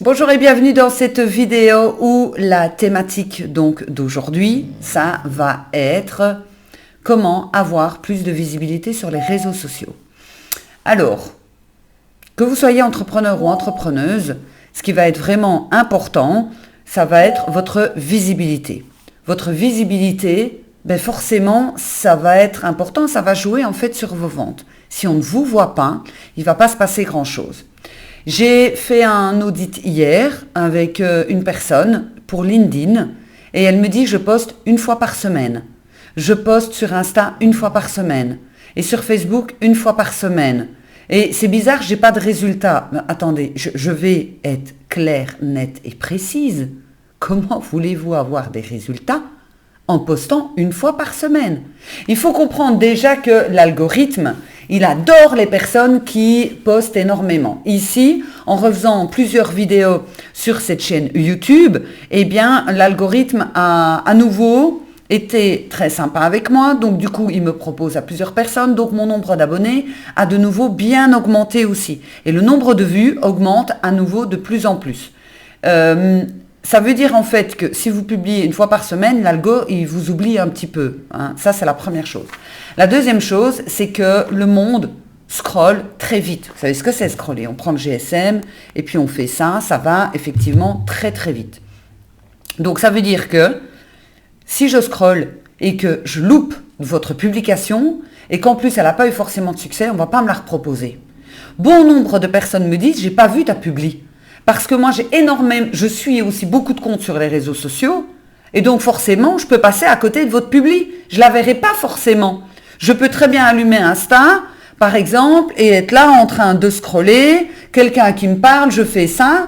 Bonjour et bienvenue dans cette vidéo où la thématique donc d'aujourd'hui, ça va être comment avoir plus de visibilité sur les réseaux sociaux. Alors, que vous soyez entrepreneur ou entrepreneuse, ce qui va être vraiment important, ça va être votre visibilité. Votre visibilité, forcément, ça va être important, ça va jouer en fait sur vos ventes. Si on ne vous voit pas, il ne va pas se passer grand-chose. J'ai fait un audit hier avec une personne pour LinkedIn et elle me dit que je poste une fois par semaine. Je poste sur Insta une fois par semaine et sur Facebook une fois par semaine. Et c'est bizarre, j'ai pas de résultats. Mais attendez, je vais être claire, nette et précise. Comment voulez-vous avoir des résultats en postant une fois par semaine? Il faut comprendre déjà que l'algorithme, il adore les personnes qui postent énormément. Ici, en refaisant plusieurs vidéos sur cette chaîne YouTube, eh bien, l'algorithme a à nouveau été très sympa avec moi. Donc, du coup, il me propose à plusieurs personnes. Donc, mon nombre d'abonnés a de nouveau bien augmenté aussi. Et le nombre de vues augmente à nouveau de plus en plus. Ça veut dire en fait que si vous publiez une fois par semaine, l'algo, il vous oublie un petit peu. Hein. Ça, c'est la première chose. La deuxième chose, c'est que le monde scrolle très vite. Vous savez ce que c'est scroller? On prend le GSM et puis on fait ça. Ça va effectivement très très vite. Donc, ça veut dire que si je scrolle et que je loupe votre publication et qu'en plus, elle n'a pas eu forcément de succès, on ne va pas me la reproposer. Bon nombre de personnes me disent « j'ai pas vu ta publi ». Parce que moi, je suis aussi beaucoup de comptes sur les réseaux sociaux et donc forcément, je peux passer à côté de votre publi. Je ne la verrai pas forcément. Je peux très bien allumer Insta, par exemple, et être là en train de scroller, quelqu'un qui me parle, je fais ça,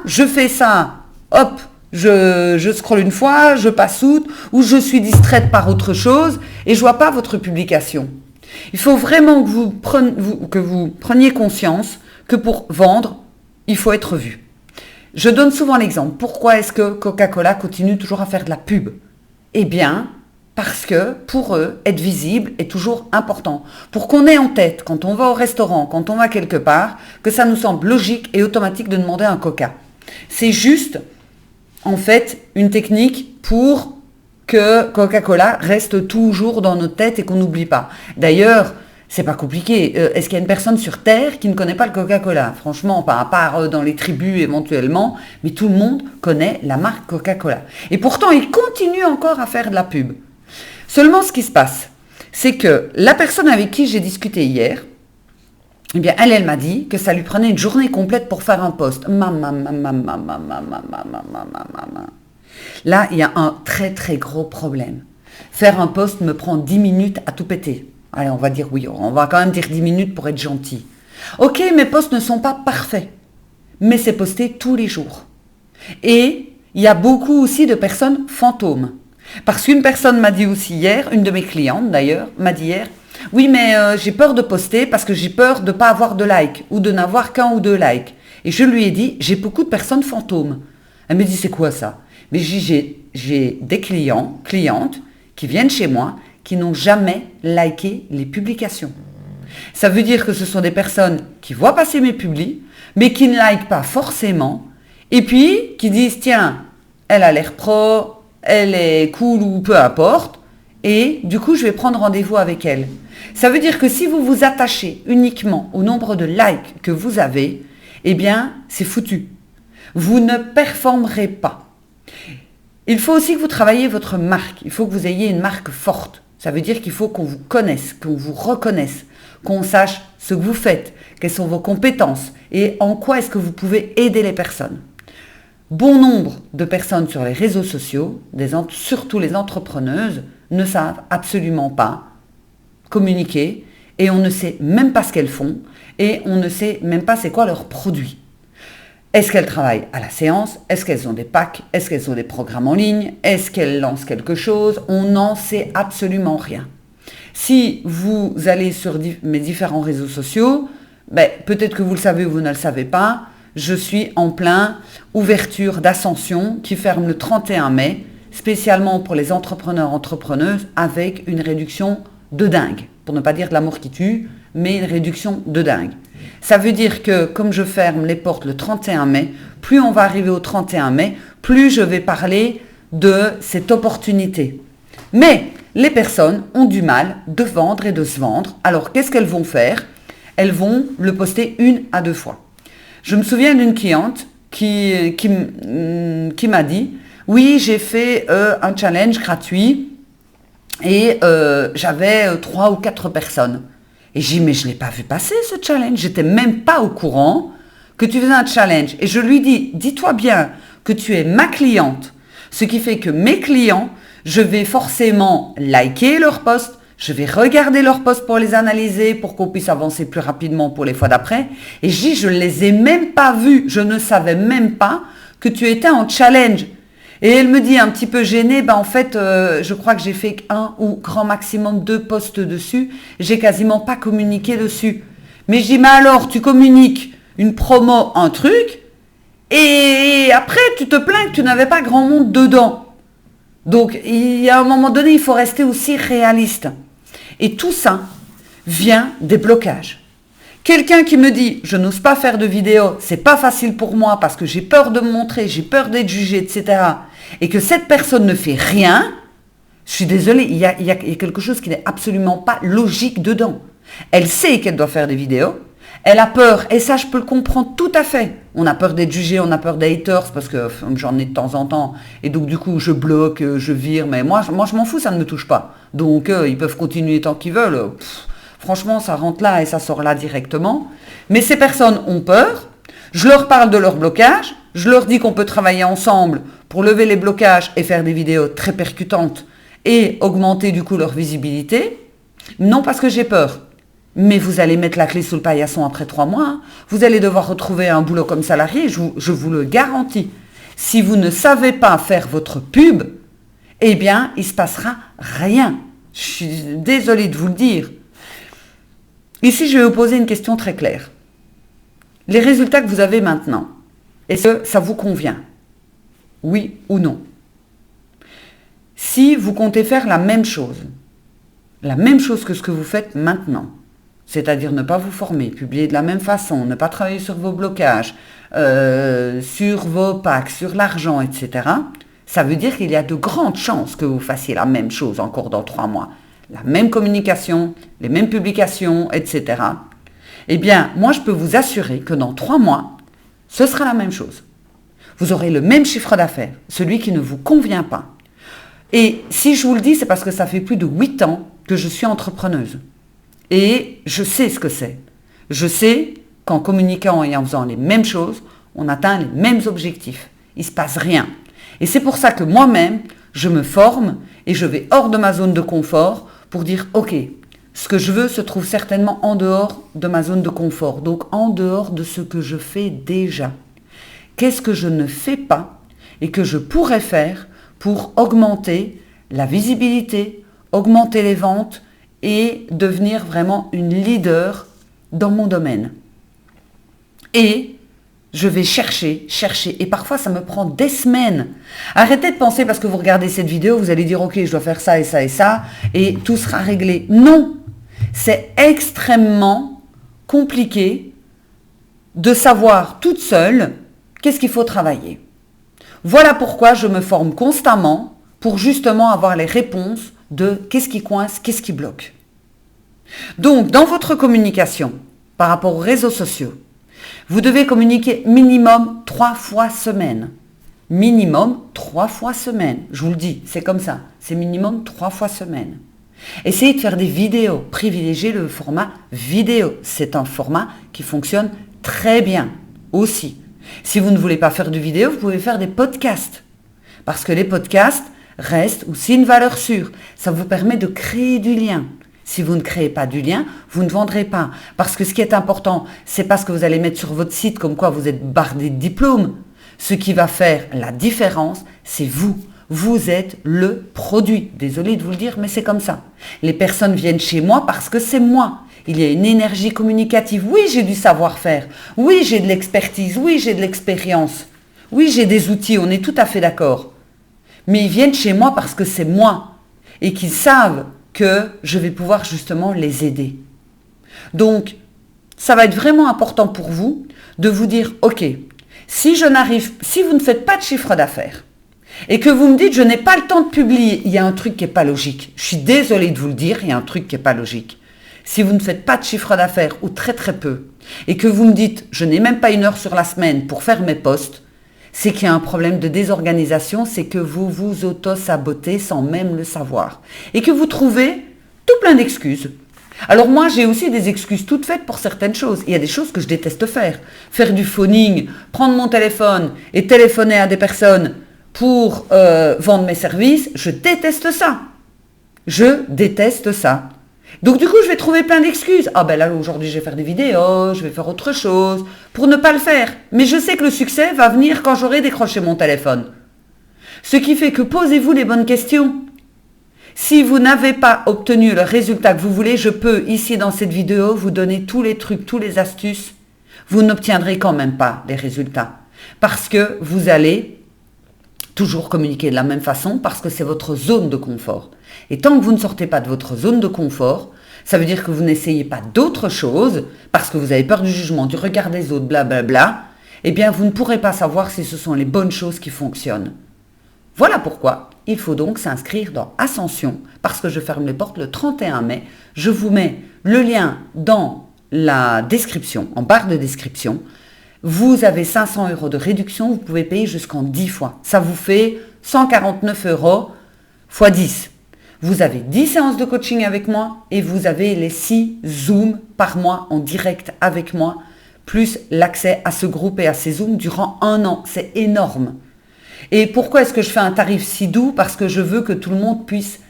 hop, je scrolle une fois, je passe outre, ou je suis distraite par autre chose et je ne vois pas votre publication. Il faut vraiment que vous preniez conscience que pour vendre, il faut être vu. Je donne souvent l'exemple. Pourquoi est-ce que Coca-Cola continue toujours à faire de la pub? Eh bien, parce que pour eux, être visible est toujours important. Pour qu'on ait en tête, quand on va au restaurant, quand on va quelque part, que ça nous semble logique et automatique de demander un Coca. C'est juste, en fait, une technique pour que Coca-Cola reste toujours dans notre tête et qu'on n'oublie pas. D'ailleurs, c'est pas compliqué. Est-ce qu'il y a une personne sur Terre qui ne connaît pas le Coca-Cola? Franchement, pas à part dans les tribus éventuellement, mais tout le monde connaît la marque Coca-Cola. Et pourtant, il continue encore à faire de la pub. Seulement, ce qui se passe, c'est que la personne avec qui j'ai discuté hier, eh bien, elle m'a dit que ça lui prenait une journée complète pour faire un post. Là, il y a un très très gros problème. Faire un post me prend 10 minutes à tout péter. Allez, on va dire oui, on va quand même dire 10 minutes pour être gentil. Ok, mes posts ne sont pas parfaits, mais c'est posté tous les jours. Et il y a beaucoup aussi de personnes fantômes. Parce qu'une personne m'a dit aussi hier, une de mes clientes d'ailleurs, m'a dit hier, oui mais j'ai peur de poster parce que j'ai peur de ne pas avoir de likes ou de n'avoir qu'un ou deux likes. Et je lui ai dit, j'ai beaucoup de personnes fantômes. Elle me dit, c'est quoi ça? Mais j'ai des clientes qui viennent chez moi qui n'ont jamais liké les publications. Ça veut dire que ce sont des personnes qui voient passer mes publis, mais qui ne likent pas forcément, et puis qui disent, tiens, elle a l'air pro, elle est cool ou peu importe, et du coup, je vais prendre rendez-vous avec elle. Ça veut dire que si vous vous attachez uniquement au nombre de likes que vous avez, eh bien, c'est foutu. Vous ne performerez pas. Il faut aussi que vous travailliez votre marque. Il faut que vous ayez une marque forte. Ça veut dire qu'il faut qu'on vous connaisse, qu'on vous reconnaisse, qu'on sache ce que vous faites, quelles sont vos compétences et en quoi est-ce que vous pouvez aider les personnes. Bon nombre de personnes sur les réseaux sociaux, surtout les entrepreneuses, ne savent absolument pas communiquer et on ne sait même pas ce qu'elles font et on ne sait même pas c'est quoi leur produit. Est-ce qu'elles travaillent à la séance? Est-ce qu'elles ont des packs? Est-ce qu'elles ont des programmes en ligne? Est-ce qu'elles lancent quelque chose? On n'en sait absolument rien. Si vous allez sur mes différents réseaux sociaux, peut-être que vous le savez ou vous ne le savez pas, je suis en plein ouverture d'ascension qui ferme le 31 mai, spécialement pour les entrepreneurs-entrepreneuses, avec une réduction de dingue. Pour ne pas dire de l'amour qui tue, mais une réduction de dingue. Ça veut dire que comme je ferme les portes le 31 mai, plus on va arriver au 31 mai, plus je vais parler de cette opportunité. Mais les personnes ont du mal de vendre et de se vendre. Alors qu'est-ce qu'elles vont faire? Elles vont le poster 1 à 2 fois. Je me souviens d'une cliente qui m'a dit « Oui, j'ai fait un challenge gratuit et j'avais 3 ou 4 personnes. » Et j'ai dit « Mais je ne l'ai pas vu passer ce challenge, j'étais même pas au courant que tu faisais un challenge. » Et je lui dis « Dis-toi bien que tu es ma cliente, ce qui fait que mes clients, je vais forcément liker leurs posts, je vais regarder leurs posts pour les analyser, pour qu'on puisse avancer plus rapidement pour les fois d'après. Et je dis, je ne les ai même pas vus, je ne savais même pas que tu étais en challenge. Et elle me dit un petit peu gênée, en fait, je crois que j'ai fait 1 ou grand maximum 2 posts dessus, j'ai quasiment pas communiqué dessus. Mais je dis, mais alors, tu communiques une promo, un truc, et après, tu te plains que tu n'avais pas grand monde dedans. Donc, il y a un moment donné, il faut rester aussi réaliste. Et tout ça vient des blocages. Quelqu'un qui me dit, je n'ose pas faire de vidéo, c'est pas facile pour moi parce que j'ai peur de me montrer, j'ai peur d'être jugé, etc. Et que cette personne ne fait rien, je suis désolée, il y a quelque chose qui n'est absolument pas logique dedans. Elle sait qu'elle doit faire des vidéos, elle a peur, et ça je peux le comprendre tout à fait. On a peur d'être jugé, on a peur des haters, parce que j'en ai de temps en temps, et donc du coup je bloque, je vire, mais moi je m'en fous, ça ne me touche pas. Donc ils peuvent continuer tant qu'ils veulent. Franchement, ça rentre là et ça sort là directement. Mais ces personnes ont peur, je leur parle de leur blocage, je leur dis qu'on peut travailler ensemble pour lever les blocages et faire des vidéos très percutantes et augmenter du coup leur visibilité. Non parce que j'ai peur. Mais vous allez mettre la clé sous le paillasson après 3 mois. Hein. Vous allez devoir retrouver un boulot comme salarié, je vous le garantis. Si vous ne savez pas faire votre pub, eh bien, il ne se passera rien. Je suis désolée de vous le dire. Ici, je vais vous poser une question très claire. Les résultats que vous avez maintenant, est-ce que ça vous convient? Oui ou non? Si vous comptez faire la même chose que ce que vous faites maintenant, c'est-à-dire ne pas vous former, publier de la même façon, ne pas travailler sur vos blocages, sur vos packs, sur l'argent, etc., ça veut dire qu'il y a de grandes chances que vous fassiez la même chose encore dans 3 mois. La même communication, les mêmes publications, etc. Eh bien, moi, je peux vous assurer que dans 3 mois, ce sera la même chose. Vous aurez le même chiffre d'affaires, celui qui ne vous convient pas. Et si je vous le dis, c'est parce que ça fait plus de 8 ans que je suis entrepreneuse. Et je sais ce que c'est. Je sais qu'en communiquant et en faisant les mêmes choses, on atteint les mêmes objectifs. Il ne se passe rien. Et c'est pour ça que moi-même, je me forme et je vais hors de ma zone de confort pour dire, ok, ce que je veux se trouve certainement en dehors de ma zone de confort, donc en dehors de ce que je fais déjà. Qu'est-ce que je ne fais pas et que je pourrais faire pour augmenter la visibilité, augmenter les ventes et devenir vraiment une leader dans mon domaine. Et je vais chercher, et parfois ça me prend des semaines. Arrêtez de penser parce que vous regardez cette vidéo, vous allez dire ok, je dois faire ça et ça et ça, et tout sera réglé. Non, c'est extrêmement compliqué de savoir toute seule qu'est-ce qu'il faut travailler. Voilà pourquoi je me forme constamment pour justement avoir les réponses de qu'est-ce qui coince, qu'est-ce qui bloque. Donc, dans votre communication par rapport aux réseaux sociaux, vous devez communiquer minimum 3 fois semaine. Minimum 3 fois semaine. Je vous le dis, c'est comme ça. C'est minimum 3 fois semaine. Essayez de faire des vidéos. Privilégiez le format vidéo. C'est un format qui fonctionne très bien aussi. Si vous ne voulez pas faire de vidéo, vous pouvez faire des podcasts. Parce que les podcasts restent aussi une valeur sûre. Ça vous permet de créer du lien. Si vous ne créez pas du lien, vous ne vendrez pas. Parce que ce qui est important, c'est pas ce que vous allez mettre sur votre site comme quoi vous êtes bardé de diplômes. Ce qui va faire la différence, c'est vous. Vous êtes le produit. Désolée de vous le dire, mais c'est comme ça. Les personnes viennent chez moi parce que c'est moi. Il y a une énergie communicative. Oui, j'ai du savoir-faire. Oui, j'ai de l'expertise. Oui, j'ai de l'expérience. Oui, j'ai des outils. On est tout à fait d'accord. Mais ils viennent chez moi parce que c'est moi. Et qu'ils savent que je vais pouvoir justement les aider. Donc, ça va être vraiment important pour vous de vous dire, ok, si vous ne faites pas de chiffre d'affaires et que vous me dites, je n'ai pas le temps de publier, il y a un truc qui n'est pas logique. Je suis désolée de vous le dire, il y a un truc qui n'est pas logique. Si vous ne faites pas de chiffre d'affaires ou très très peu et que vous me dites, je n'ai même pas 1 heure sur la semaine pour faire mes posts, c'est qu'il y a un problème de désorganisation, c'est que vous vous auto-sabotez sans même le savoir. Et que vous trouvez tout plein d'excuses. Alors moi, j'ai aussi des excuses toutes faites pour certaines choses. Il y a des choses que je déteste faire. Faire du phoning, prendre mon téléphone et téléphoner à des personnes pour vendre mes services, je déteste ça. Je déteste ça. Donc du coup, je vais trouver plein d'excuses. Ah ben là, aujourd'hui, je vais faire des vidéos, je vais faire autre chose, pour ne pas le faire. Mais je sais que le succès va venir quand j'aurai décroché mon téléphone. Ce qui fait que posez-vous les bonnes questions. Si vous n'avez pas obtenu le résultat que vous voulez, je peux, ici dans cette vidéo, vous donner tous les trucs, tous les astuces. Vous n'obtiendrez quand même pas les résultats. Parce que vous allez toujours communiquer de la même façon, parce que c'est votre zone de confort. Et tant que vous ne sortez pas de votre zone de confort, ça veut dire que vous n'essayez pas d'autre chose, parce que vous avez peur du jugement, du regard des autres, blablabla, eh bien vous ne pourrez pas savoir si ce sont les bonnes choses qui fonctionnent. Voilà pourquoi il faut donc s'inscrire dans Ascension, parce que je ferme les portes le 31 mai. Je vous mets le lien dans la description, en barre de description. Vous avez 500 € de réduction, vous pouvez payer jusqu'en 10 fois. Ça vous fait 149 € x 10. Vous avez 10 séances de coaching avec moi et vous avez les 6 Zooms par mois en direct avec moi, plus l'accès à ce groupe et à ces Zooms durant 1 an. C'est énorme. Et pourquoi est-ce que je fais un tarif si doux? Parce que je veux que tout le monde puisse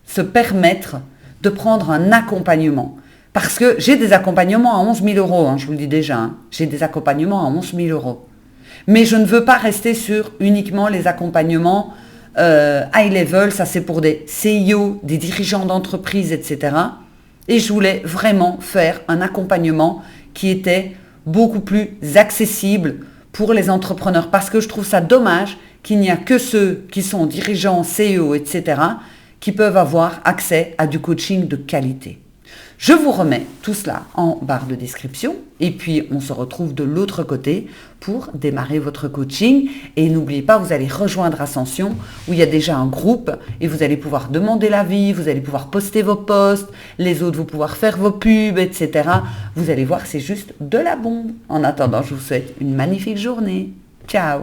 se permettre de prendre un accompagnement. Parce que j'ai des accompagnements à 11 000 €, je vous le dis déjà. J'ai des accompagnements à 11 000 €. Mais je ne veux pas rester sur uniquement les accompagnements high level, ça c'est pour des CEO, des dirigeants d'entreprise, etc. Et je voulais vraiment faire un accompagnement qui était beaucoup plus accessible pour les entrepreneurs. Parce que je trouve ça dommage qu'il n'y a que ceux qui sont dirigeants, CEO, etc. qui peuvent avoir accès à du coaching de qualité. Je vous remets tout cela en barre de description et puis on se retrouve de l'autre côté pour démarrer votre coaching. Et n'oubliez pas, vous allez rejoindre Ascension où il y a déjà un groupe et vous allez pouvoir demander l'avis, vous allez pouvoir poster vos posts, les autres vont pouvoir faire vos pubs, etc. Vous allez voir, c'est juste de la bombe. En attendant, je vous souhaite une magnifique journée. Ciao!